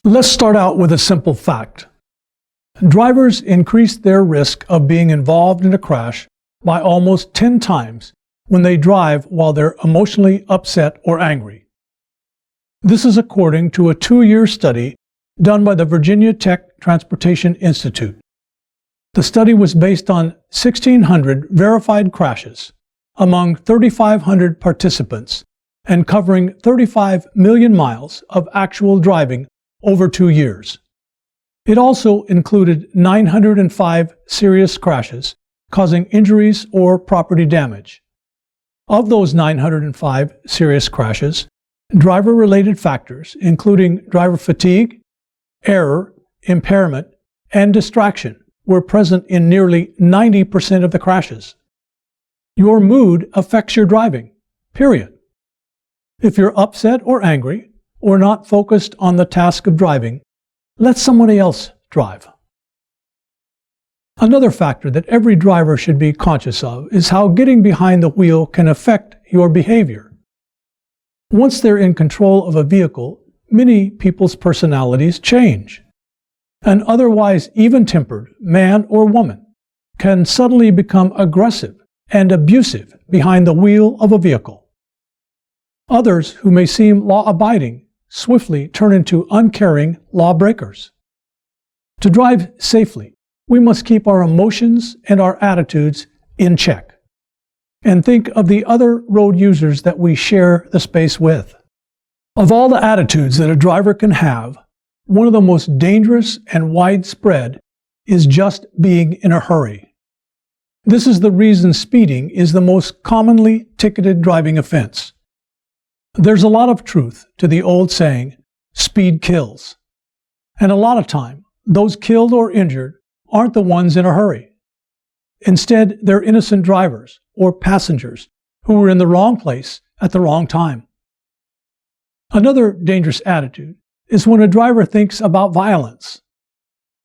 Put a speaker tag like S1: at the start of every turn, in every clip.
S1: Let's start out with a simple fact. Drivers increase their risk of being involved in a crash by almost 10 times when they drive while they're emotionally upset or angry. This is according to a 2-year study done by the Virginia Tech Transportation Institute. The study was based on 1,600 verified crashes among 3,500 participants and covering 35 million miles of actual driving over 2 years. It also included 905 serious crashes causing injuries or property damage. Of those 905 serious crashes, driver-related factors, including driver fatigue, error, impairment, and distraction, were present in nearly 90% of the crashes. Your mood affects your driving, period. If you're upset or angry, or not focused on the task of driving, let somebody else drive. Another factor that every driver should be conscious of is how getting behind the wheel can affect your behavior. Once they're in control of a vehicle, many people's personalities change. An otherwise even-tempered man or woman can suddenly become aggressive and abusive behind the wheel of a vehicle. Others who may seem law-abiding swiftly turn into uncaring lawbreakers. To drive safely, we must keep our emotions and our attitudes in check, and think of the other road users that we share the space with. Of all the attitudes that a driver can have, one of the most dangerous and widespread is just being in a hurry. This is the reason speeding is the most commonly ticketed driving offense. There's a lot of truth to the old saying, speed kills. And a lot of time, those killed or injured aren't the ones in a hurry. Instead, they're innocent drivers or passengers who were in the wrong place at the wrong time. Another dangerous attitude is when a driver thinks about violence.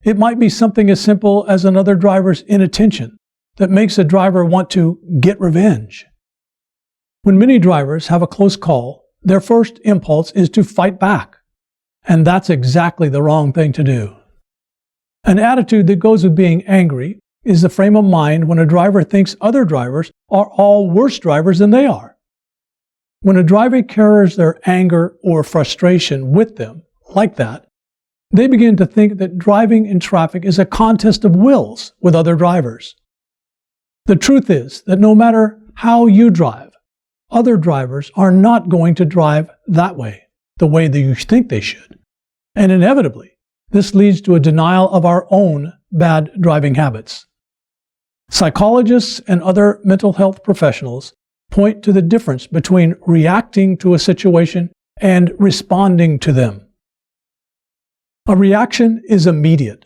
S1: It might be something as simple as another driver's inattention that makes a driver want to get revenge. When many drivers have a close call, their first impulse is to fight back, and that's exactly the wrong thing to do. An attitude that goes with being angry is the frame of mind when a driver thinks other drivers are all worse drivers than they are. When a driver carries their anger or frustration with them like that, they begin to think that driving in traffic is a contest of wills with other drivers. The truth is that no matter how you drive, other drivers are not going to drive that way, the way that you think they should. And inevitably, this leads to a denial of our own bad driving habits. Psychologists and other mental health professionals point to the difference between reacting to a situation and responding to them. A reaction is immediate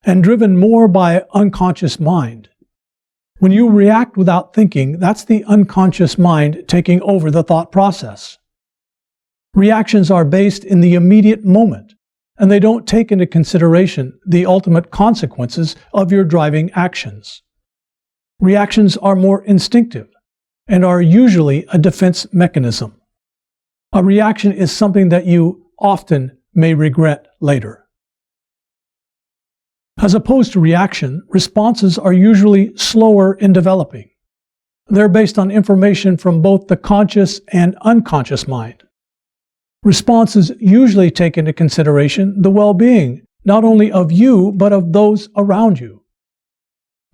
S1: and driven more by unconscious mind. When you react without thinking, that's the unconscious mind taking over the thought process. Reactions are based in the immediate moment, and they don't take into consideration the ultimate consequences of your driving actions. Reactions are more instinctive and are usually a defense mechanism. A reaction is something that you often may regret later. As opposed to reaction, responses are usually slower in developing. They're based on information from both the conscious and unconscious mind. Responses usually take into consideration the well-being not only of you, but of those around you.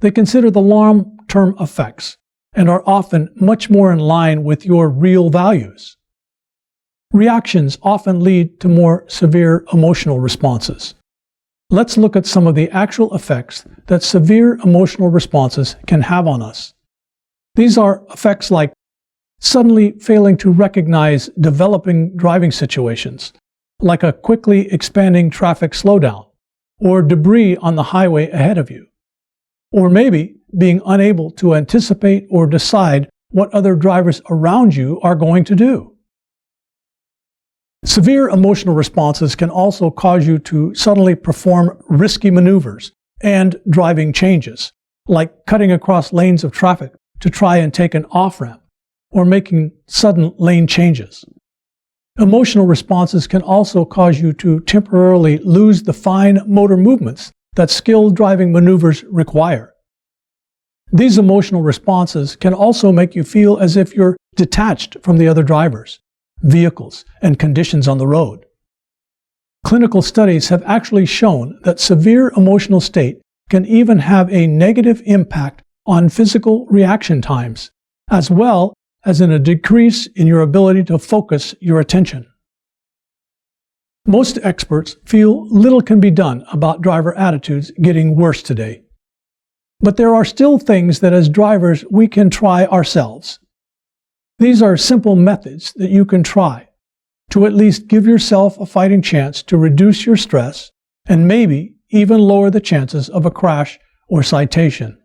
S1: They consider the long-term effects and are often much more in line with your real values. Reactions often lead to more severe emotional responses. Let's look at some of the actual effects that severe emotional responses can have on us. These are effects like suddenly failing to recognize developing driving situations, like a quickly expanding traffic slowdown, or debris on the highway ahead of you, or maybe being unable to anticipate or decide what other drivers around you are going to do. Severe emotional responses can also cause you to suddenly perform risky maneuvers and driving changes, like cutting across lanes of traffic to try and take an off-ramp, or making sudden lane changes. Emotional responses can also cause you to temporarily lose the fine motor movements that skilled driving maneuvers require. These emotional responses can also make you feel as if you're detached from the other drivers, vehicles, and conditions on the road. Clinical studies have actually shown that severe emotional state can even have a negative impact on physical reaction times, as well as in a decrease in your ability to focus your attention. Most experts feel little can be done about driver attitudes getting worse today. But there are still things that as drivers we can try ourselves. These are simple methods that you can try to at least give yourself a fighting chance to reduce your stress and maybe even lower the chances of a crash or citation.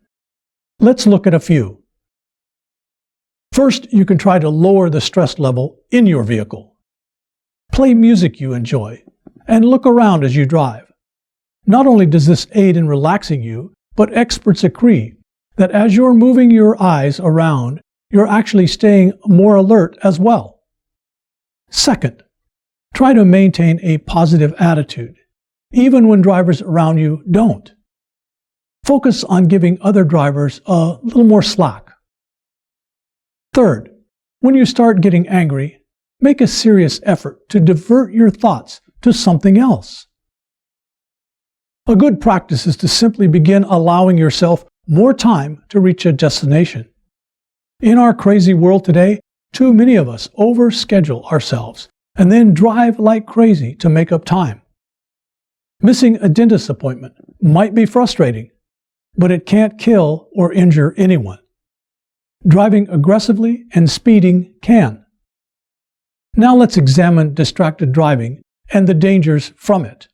S1: Let's look at a few. First, you can try to lower the stress level in your vehicle. Play music you enjoy, and look around as you drive. Not only does this aid in relaxing you, but experts agree that as you're moving your eyes around, you're actually staying more alert as well. Second, try to maintain a positive attitude, even when drivers around you don't. Focus on giving other drivers a little more slack. Third, when you start getting angry, make a serious effort to divert your thoughts to something else. A good practice is to simply begin allowing yourself more time to reach a destination. In our crazy world today, too many of us overschedule ourselves and then drive like crazy to make up time. Missing a dentist appointment might be frustrating, but it can't kill or injure anyone. Driving aggressively and speeding can. Now let's examine distracted driving and the dangers from it.